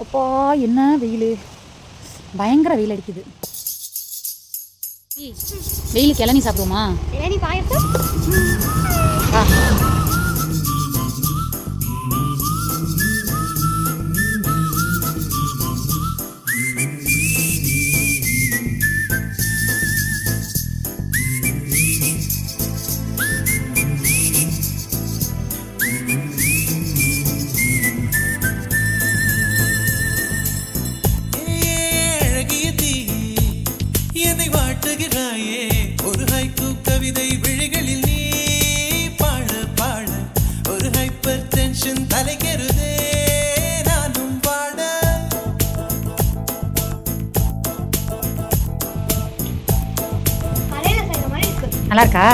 அப்பா என்ன வெயில், பயங்கர வெயில் அடிக்குது. வெயிலுக்கு இளநீ சாப்பிடுவோமா? இளநீ பாயசம். என்னை வாட்டுகிறாயே ஒரு ஹைக்கூ கவிதை விழிகளில் நீ பாட பாட ஒரு ஹைப்பர் டென்ஷன் தலைக்கிறதே நானும் பாட. நல்லா இருக்கா?